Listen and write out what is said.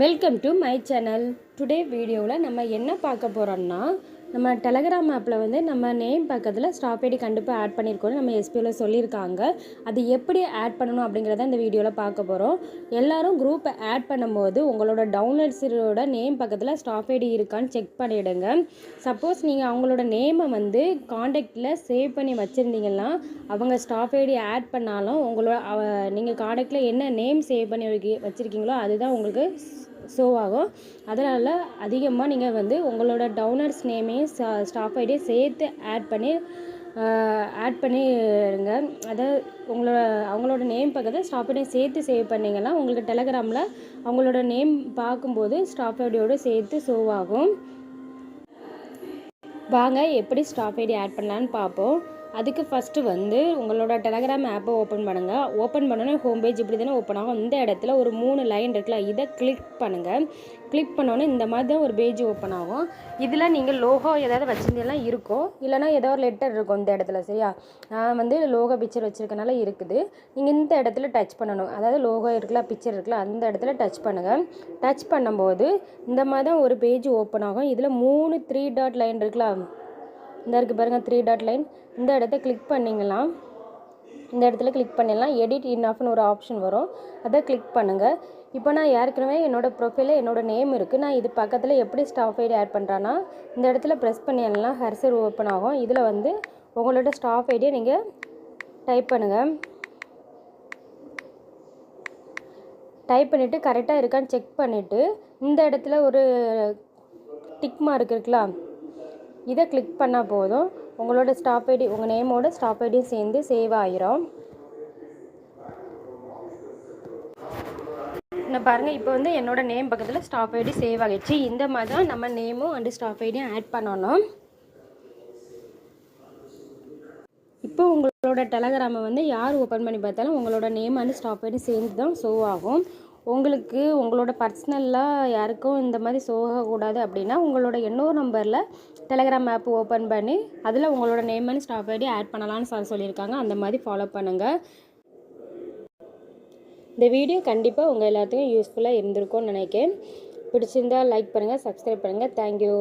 Welcome to my channel. Today வீடியோவில் நம்ம என்ன பார்க்க போகிறோம்னா, நம்ம டெலகிராம் ஆப்பில் வந்து நம்ம நேம் பக்கத்தில் ஸ்டாப் ஐடி கண்டிப்பாக ஆட் பண்ணியிருக்கோம். நம்ம எஸ்பிஓவில் சொல்லியிருக்காங்க. அது எப்படி ஆட் பண்ணணும் அப்படிங்கிறத இந்த வீடியோவில் பார்க்க போகிறோம். எல்லோரும் குரூப்பை ஆட் பண்ணும்போது உங்களோட டவுன்லோட்ஸோட நேம் பக்கத்தில் ஸ்டாப் ஐடி இருக்கான்னு செக் பண்ணிவிடுங்க. சப்போஸ் நீங்கள் அவங்களோட நேமை வந்து காண்டாக்டில் சேவ் பண்ணி வச்சுருந்தீங்கன்னா, அவங்க ஸ்டாப் ஐடி ஆட் பண்ணாலும் நீங்கள் காண்டாக்டில் என்ன நேம் சேவ் பண்ணி வச்சுருக்கீங்களோ அதுதான் உங்களுக்கு ஷோ ஆகும். அதனால் அதிகமாக நீங்கள் வந்து உங்களோட டவுனர்ஸ் நேமையும் ஸ்டாப் ஐடியும் சேர்த்து ஆட் பண்ணிடுங்க. அதாவது அவங்களோட நேம் பக்கத்தில் ஸ்டாப் ஐடியும் சேர்த்து சேவ் பண்ணிங்கன்னா உங்களுக்கு டெலகிராமில் அவங்களோட நேம் பார்க்கும்போது ஸ்டாப் ஐடியோடு சேர்த்து ஷோ ஆகும். வாங்க எப்படி ஸ்டாப் ஐடி ஆட் பண்ணலான்னு பார்ப்போம். அதுக்கு ஃபஸ்ட்டு வந்து உங்களோட டெலகிராம் ஆப்பை ஓப்பன் பண்ணுங்கள். ஓப்பன் பண்ணோன்னே ஹோம் பேஜ் இப்படி தானே ஓப்பன் ஆகும். இந்த இடத்துல ஒரு 3 லைன் இருக்குல்ல, இதை கிளிக் பண்ணுங்கள். கிளிக் பண்ணோன்னே இந்த மாதிரி தான் ஒரு பேஜ் ஓப்பன் ஆகும். இதில் நீங்கள் லோகோ ஏதாவது வச்சுருந்தீங்கன்னா இருக்கும், இல்லைனா ஏதோ ஒரு லெட்டர் இருக்கும் இந்த இடத்துல. சரியா, நான் வந்து லோகோ பிக்சர் வச்சுருக்கனால இருக்குது. நீங்கள் இந்த இடத்துல டச் பண்ணணும். அதாவது லோகோ இருக்குல்ல, பிக்சர் இருக்குல்ல, அந்த இடத்துல டச் பண்ணுங்கள். டச் பண்ணும்போது இந்த மாதிரி தான் ஒரு பேஜ் ஓப்பன் ஆகும். இதில் 3 3 டாட் லைன் இருக்குல்ல, இந்த இருக்குது பாருங்கள் 3 டாட் லைன். இந்த இடத்த கிளிக் பண்ணிங்கன்னா இந்த இடத்துல கிளிக் பண்ணிடலாம். எடிட் இன் ஆஃப்னு ஒரு ஆப்ஷன் வரும், அதை கிளிக் பண்ணுங்கள். இப்போ நான் ஏற்கனவே என்னோடய ப்ரொஃபைலில் என்னோடய நேம் இருக்குது. நான் இது பக்கத்தில் எப்படி ஸ்டாப் ஐடி ஆட் பண்ணுறேன்னா, இந்த இடத்துல ப்ரெஸ் பண்ணிடலாம். கர்சர் ஓப்பன் ஆகும். இதில் வந்து உங்களோட ஸ்டாப் ஐடியை நீங்கள் டைப் பண்ணுங்கள். டைப் பண்ணிவிட்டு கரெக்டாக இருக்கான்னு செக் பண்ணிவிட்டு இந்த இடத்துல ஒரு டிக் மார்க் இருக்குல்ல, இதை கிளிக் பண்ணால் போதும். உங்களோட ஸ்டாப் ஐடி உங்கள் நேமோட ஸ்டாப் ஐடியும் சேர்ந்து சேவ் ஆகிரும். நான் பாருங்கள், இப்போ வந்து என்னோடய நேம் பக்கத்தில் ஸ்டாப் ஐடி சேவ் ஆகிடுச்சு. இந்த மாதிரி தான் நம்ம நேமும் அண்டு ஸ்டாப் ஐடியும் ஆட் பண்ணணும். இப்போ உங்களோட டெலகிராமை வந்து யார் ஓப்பன் பண்ணி பார்த்தாலும் உங்களோட நேம் அண்டு ஸ்டாப் ஐடி சேர்ந்து தான் ஷோ ஆகும். உங்களுக்கு உங்களோட பர்சனலாக யாருக்கும் இந்த மாதிரி ஷோ ஆகக்கூடாது அப்படின்னா உங்களோட இன்னொரு நம்பரில் டெலகிராம் ஆப் ஓப்பன் பண்ணி அதில் உங்களோட name and staff ID add பண்ணலான்னு சொல்லியிருக்காங்க. அந்த மாதிரி ஃபாலோ பண்ணுங்கள். இந்த வீடியோ கண்டிப்பாக உங்கள் எல்லாத்துக்கும் யூஸ்ஃபுல்லாக இருந்திருக்கும்னு நினைக்கிறேன். பிடிச்சிருந்தால் லைக் பண்ணுங்கள், சப்ஸ்கிரைப் பண்ணுங்கள். தேங்க்யூ.